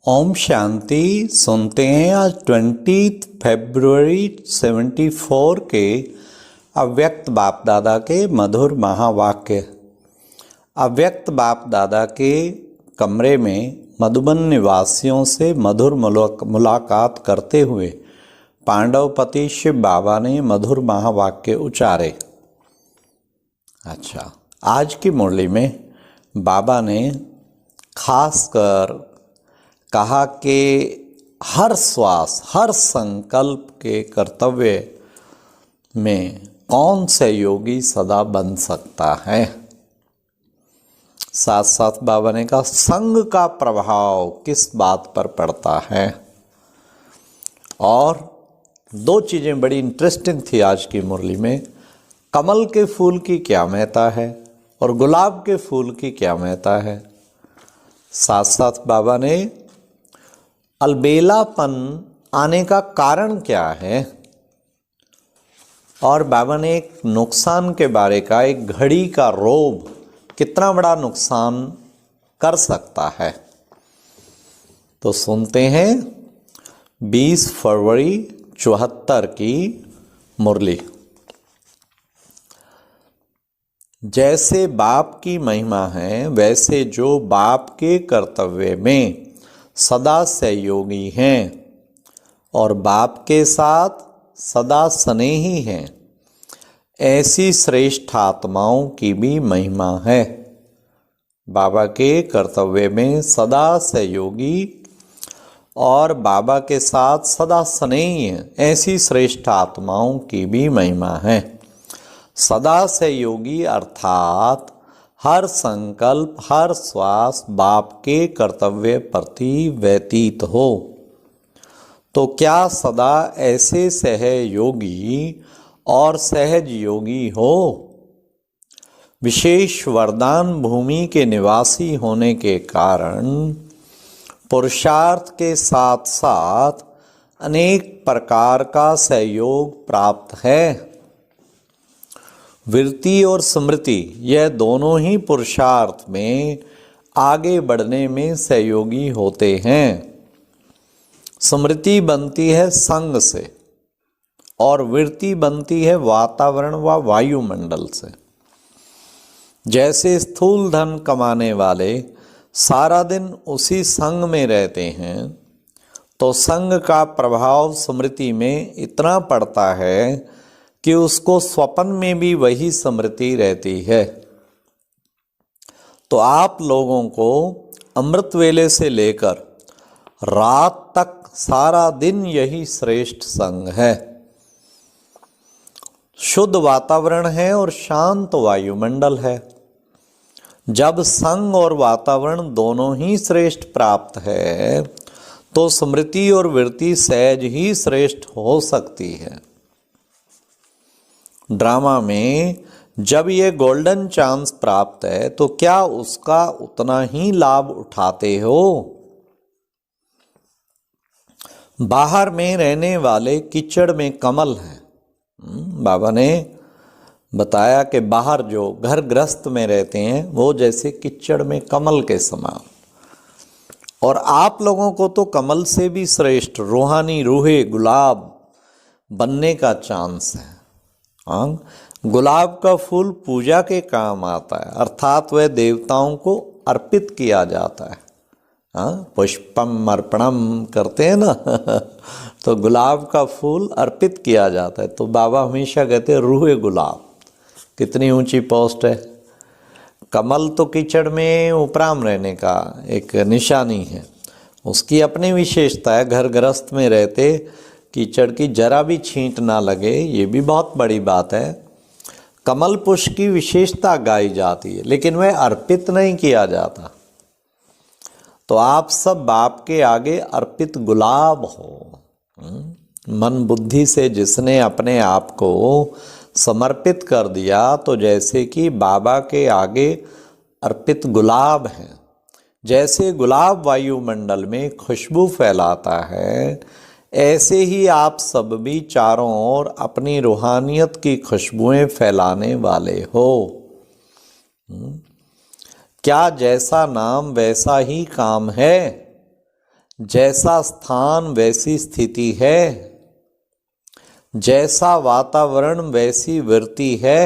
ओम शांति। सुनते हैं आज 20 फरवरी 74 के अव्यक्त बाप दादा के मधुर महावाक्य। अव्यक्त बाप दादा के कमरे में मधुबन निवासियों से मधुर मुलाकात करते हुए पांडवपति शिव बाबा ने मधुर महावाक्य उचारे। अच्छा, आज की मुरली में बाबा ने खासकर कहा कि हर श्वास, हर संकल्प के कर्तव्य में कौन से योगी सदा बन सकता है। साथ साथ बाबा ने कहा संग का प्रभाव किस बात पर पड़ता है। और दो चीज़ें बड़ी इंटरेस्टिंग थी आज की मुरली में। कमल के फूल की क्या महत्ता है और गुलाब के फूल की क्या महत्ता है। साथ साथ बाबा ने अलबेलापन आने का कारण क्या है और बाबा ने एक नुकसान के बारे का, एक घड़ी का रोब कितना बड़ा नुकसान कर सकता है। तो सुनते हैं 20 फरवरी 74 की मुरली। जैसे बाप की महिमा है वैसे जो बाप के कर्तव्य में सदा सहयोगी हैं और बाप के साथ सदा स्नेही हैं, ऐसी श्रेष्ठ आत्माओं की भी महिमा है। बाबा के कर्तव्य में सदा सहयोगी और बाबा के साथ सदा स्नेही हैं, ऐसी श्रेष्ठ आत्माओं की भी महिमा है। सदा सहयोगी अर्थात हर संकल्प, हर श्वास बाप के कर्तव्य प्रति व्यतीत हो। तो क्या सदा ऐसे सहयोगी और सहज योगी हो। विशेष वरदान भूमि के निवासी होने के कारण पुरुषार्थ के साथ साथ अनेक प्रकार का सहयोग प्राप्त है। वृत्ति और स्मृति यह दोनों ही पुरुषार्थ में आगे बढ़ने में सहयोगी होते हैं। स्मृति बनती है संग से और वृत्ति बनती है वातावरण व वायुमंडल से। जैसे स्थूल धन कमाने वाले सारा दिन उसी संग में रहते हैं तो संग का प्रभाव स्मृति में इतना पड़ता है कि उसको स्वप्न में भी वही स्मृति रहती है। तो आप लोगों को अमृत वेले से लेकर रात तक सारा दिन यही श्रेष्ठ संग है। शुद्ध वातावरण है और शांत वायुमंडल है। जब संग और वातावरण दोनों ही श्रेष्ठ प्राप्त है तो स्मृति और वृत्ति सहज ही श्रेष्ठ हो सकती है। ड्रामा में जब ये गोल्डन चांस प्राप्त है तो क्या उसका उतना ही लाभ उठाते हो। बाहर में रहने वाले कीचड़ में कमल हैं। बाबा ने बताया कि बाहर जो घर गृहस्थ में रहते हैं वो जैसे कीचड़ में कमल के समान, और आप लोगों को तो कमल से भी श्रेष्ठ रूहानी रूहे गुलाब बनने का चांस है। गुलाब का फूल पूजा के काम आता है, अर्थात वह देवताओं को अर्पित किया जाता है। पुष्पम अर्पणम करते हैं ना तो गुलाब का फूल अर्पित किया जाता है। तो बाबा हमेशा कहते हैं रूहे गुलाब, कितनी ऊंची पोस्ट है। कमल तो कीचड़ में उपराम रहने का एक निशानी है, उसकी अपनी विशेषता है। घर गृहस्थ में रहते कीचड़ की जरा भी छींट ना लगे, ये भी बहुत बड़ी बात है। कमल पुष्प की विशेषता गाई जाती है लेकिन वह अर्पित नहीं किया जाता। तो आप सब बाप के आगे अर्पित गुलाब हो। मन बुद्धि से जिसने अपने आप को समर्पित कर दिया तो जैसे कि बाबा के आगे अर्पित गुलाब हैं। जैसे गुलाब वायुमंडल में खुशबू फैलाता है, ऐसे ही आप सब भी चारों ओर अपनी रूहानियत की खुशबुएं फैलाने वाले हो। क्या जैसा नाम वैसा ही काम है। जैसा स्थान वैसी स्थिति है, जैसा वातावरण वैसी वृत्ति है,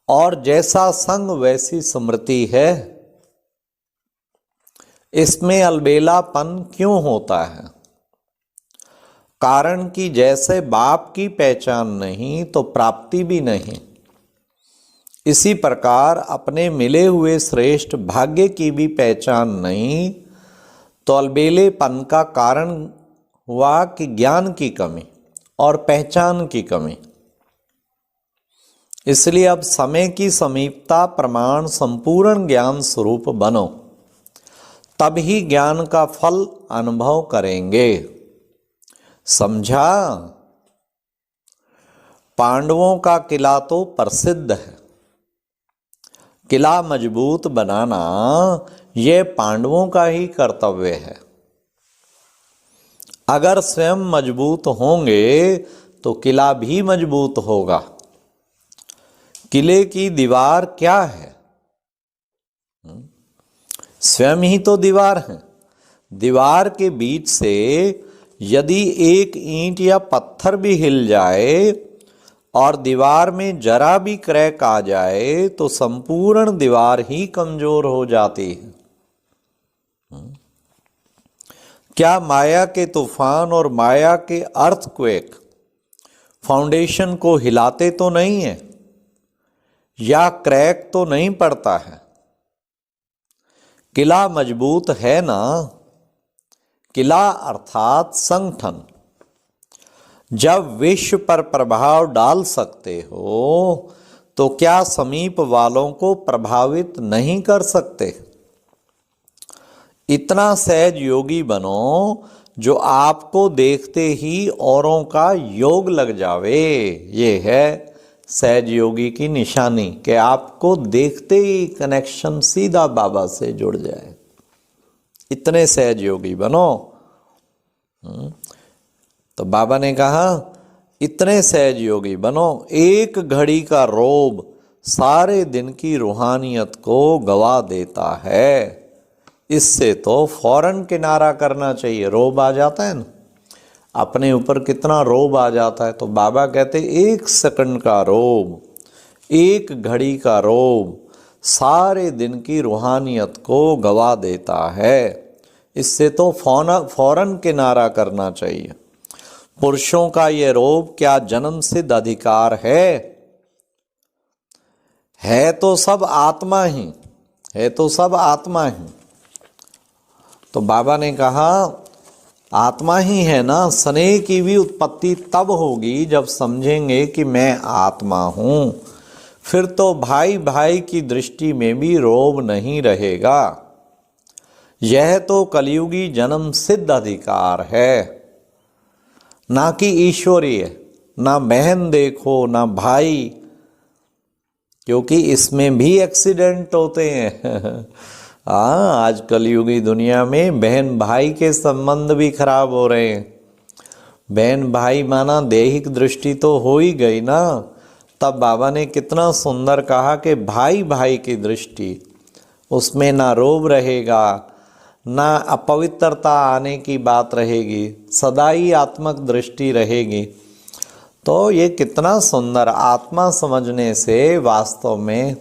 और जैसा संग वैसी स्मृति है। इसमें अलबेलापन क्यों होता है? कारण कि जैसे बाप की पहचान नहीं तो प्राप्ति भी नहीं, इसी प्रकार अपने मिले हुए श्रेष्ठ भाग्य की भी पहचान नहीं तो अलबेलेपन का कारण हुआ कि ज्ञान की कमी और पहचान की कमी। इसलिए अब समय की समीपता प्रमाण संपूर्ण ज्ञान स्वरूप बनो, तभी ज्ञान का फल अनुभव करेंगे। समझा? पांडवों का किला तो प्रसिद्ध है। किला मजबूत बनाना यह पांडवों का ही कर्तव्य है। अगर स्वयं मजबूत होंगे तो किला भी मजबूत होगा। किले की दीवार क्या है? स्वयं ही तो दीवार है। दीवार के बीच से यदि एक ईंट या पत्थर भी हिल जाए और दीवार में जरा भी क्रैक आ जाए तो संपूर्ण दीवार ही कमजोर हो जाती है। क्या माया के तूफान और माया के अर्थक्वेक फाउंडेशन को हिलाते तो नहीं है, या क्रैक तो नहीं पड़ता है? किला मजबूत है ना। किला अर्थात संगठन। जब विश्व पर प्रभाव डाल सकते हो तो क्या समीप वालों को प्रभावित नहीं कर सकते? इतना सहज योगी बनो जो आपको देखते ही औरों का योग लग जावे। ये है सहज योगी की निशानी कि आपको देखते ही कनेक्शन सीधा बाबा से जुड़ जाए। इतने सहज योगी बनो। तो बाबा ने कहा इतने सहज योगी बनो। एक घड़ी का रोब सारे दिन की रूहानियत को गवा देता है। इससे तो फौरन किनारा करना चाहिए। रोब आ जाता है ना, अपने ऊपर कितना रोब आ जाता है, तो बाबा कहते एक सेकंड का रोब, एक घड़ी का रोब सारे दिन की रूहानियत को गवा देता है। इससे तो फौरन किनारा करना चाहिए। पुरुषों का ये रोब क्या जन्म सिद्ध अधिकार है तो सब आत्मा ही है, तो सब आत्मा ही। तो बाबा ने कहा आत्मा ही है ना। स्नेह की भी उत्पत्ति तब होगी जब समझेंगे कि मैं आत्मा हूं। फिर तो भाई भाई की दृष्टि में भी रोब नहीं रहेगा। यह तो कलयुगी जन्म सिद्ध अधिकार है, ना कि ईश्वरीय। ना बहन देखो ना भाई, क्योंकि इसमें भी एक्सीडेंट होते हैं। हाँ, आज कलयुगी दुनिया में बहन भाई के संबंध भी खराब हो रहे हैं। बहन भाई माना दैहिक दृष्टि तो हो ही गई ना। तब बाबा ने कितना सुंदर कहा कि भाई भाई की दृष्टि, उसमें ना रोब रहेगा, ना अपवित्रता आने की बात रहेगी, सदा ही आत्मक दृष्टि रहेगी। तो ये कितना सुंदर। आत्मा समझने से वास्तव में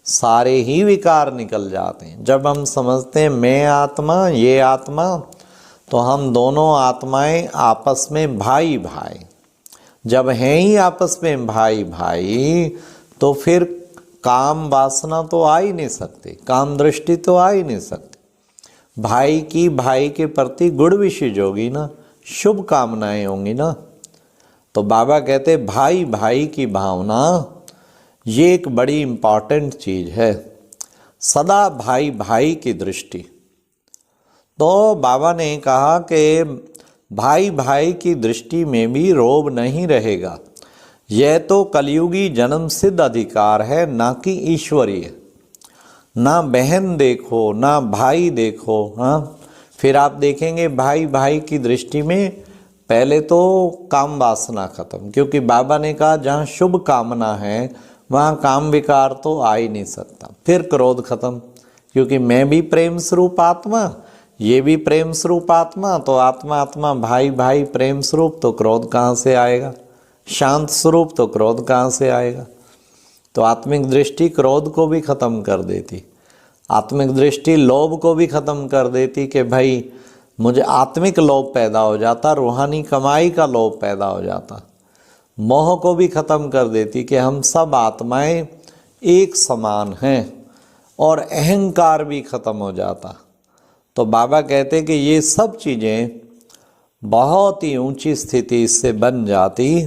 सारे ही विकार निकल जाते हैं। जब हम समझते हैं मैं आत्मा ये आत्मा, तो हम दोनों आत्माएं आपस में भाई भाई। जब हैं ही आपस में भाई भाई तो फिर काम वासना तो आ ही नहीं सकती, काम दृष्टि तो आ ही नहीं सकती। भाई की भाई के प्रति गुण विशेष होगी ना, शुभ कामनाएं होंगी ना। तो बाबा कहते भाई भाई की भावना ये एक बड़ी इम्पॉर्टेंट चीज है। सदा भाई भाई की दृष्टि। तो बाबा ने कहा कि भाई भाई की दृष्टि में भी रोब नहीं रहेगा। यह तो कलयुगी जन्म सिद्ध अधिकार है, ना कि ईश्वरीय। ना बहन देखो ना भाई देखो। हाँ, फिर आप देखेंगे भाई भाई की दृष्टि में पहले तो काम वासना खत्म, क्योंकि बाबा ने कहा जहाँ शुभ कामना है वहाँ काम विकार तो आ ही नहीं सकता। फिर क्रोध खत्म, क्योंकि मैं भी प्रेम स्वरूप आत्मा, ये भी प्रेम स्वरूप आत्मा, तो आत्मा आत्मा भाई भाई प्रेम स्वरूप, तो क्रोध कहाँ से आएगा? शांत स्वरूप, तो क्रोध कहाँ से आएगा? तो आत्मिक दृष्टि क्रोध को भी खत्म कर देती, आत्मिक दृष्टि लोभ को भी खत्म कर देती कि भाई मुझे आत्मिक लोभ पैदा हो जाता, रूहानी कमाई का लोभ पैदा हो जाता। मोह को भी खत्म कर देती कि हम सब आत्माएं एक समान हैं, और अहंकार भी खत्म हो जाता। तो बाबा कहते कि ये सब चीज़ें बहुत ही ऊंची स्थिति इससे बन जाती।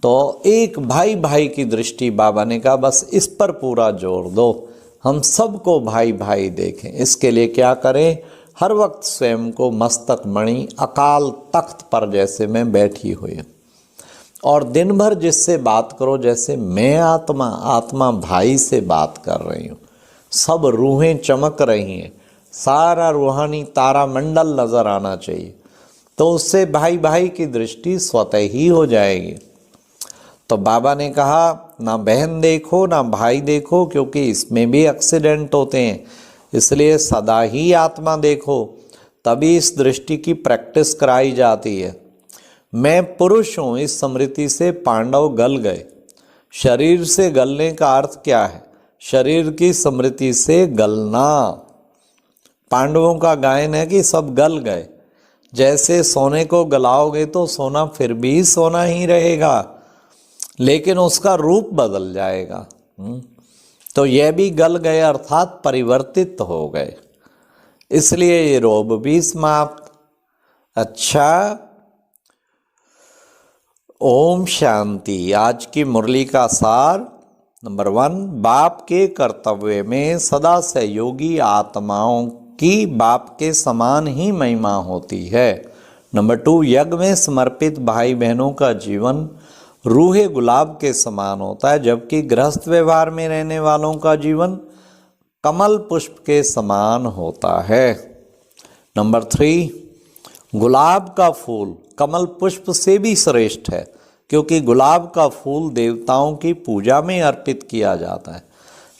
तो एक भाई भाई की दृष्टि, बाबा ने कहा बस इस पर पूरा जोर दो, हम सबको भाई भाई देखें। इसके लिए क्या करें? हर वक्त स्वयं को मस्तक मणि अकाल तख्त पर जैसे मैं बैठी हुई हूँ, और दिन भर जिससे बात करो जैसे मैं आत्मा आत्मा भाई से बात कर रही हूँ। सब रूहें चमक रही हैं, सारा रूहानी तारा मंडल नजर आना चाहिए, तो उससे भाई भाई की दृष्टि स्वतः ही हो जाएगी। तो बाबा ने कहा ना बहन देखो ना भाई देखो, क्योंकि इसमें भी एक्सीडेंट होते हैं, इसलिए सदा ही आत्मा देखो, तभी इस दृष्टि की प्रैक्टिस कराई जाती है। मैं पुरुष हूँ, इस स्मृति से पांडव गल गए। शरीर से गलने का अर्थ क्या है? शरीर की स्मृति से गलना। पांडवों का गायन है कि सब गल गए। जैसे सोने को गलाओगे तो सोना फिर भी सोना ही रहेगा, लेकिन उसका रूप बदल जाएगा। तो यह भी गल गए, अर्थात परिवर्तित हो गए, इसलिए ये रोग भी समाप्त। अच्छा, ओम शांति। आज की मुरली का सार नंबर 1, बाप के कर्तव्य में सदा सहयोगी आत्माओं की बाप के समान ही महिमा होती है। नंबर 2, यज्ञ में समर्पित भाई बहनों का जीवन रूहे गुलाब के समान होता है, जबकि गृहस्थ व्यवहार में रहने वालों का जीवन कमल पुष्प के समान होता है। नंबर 3, गुलाब का फूल कमल पुष्प से भी श्रेष्ठ है, क्योंकि गुलाब का फूल देवताओं की पूजा में अर्पित किया जाता है,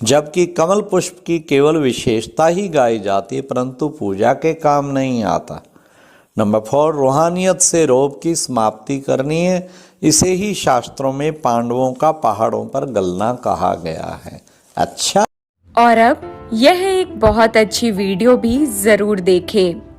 जबकि कमल पुष्प की केवल विशेषता ही गाई जाती है, परंतु पूजा के काम नहीं आता। नंबर 4, रूहानियत से रोग की समाप्ति करनी है, इसे ही शास्त्रों में पांडवों का पहाड़ों पर गलना कहा गया है। अच्छा, और अब यह एक बहुत अच्छी वीडियो भी जरूर देखें।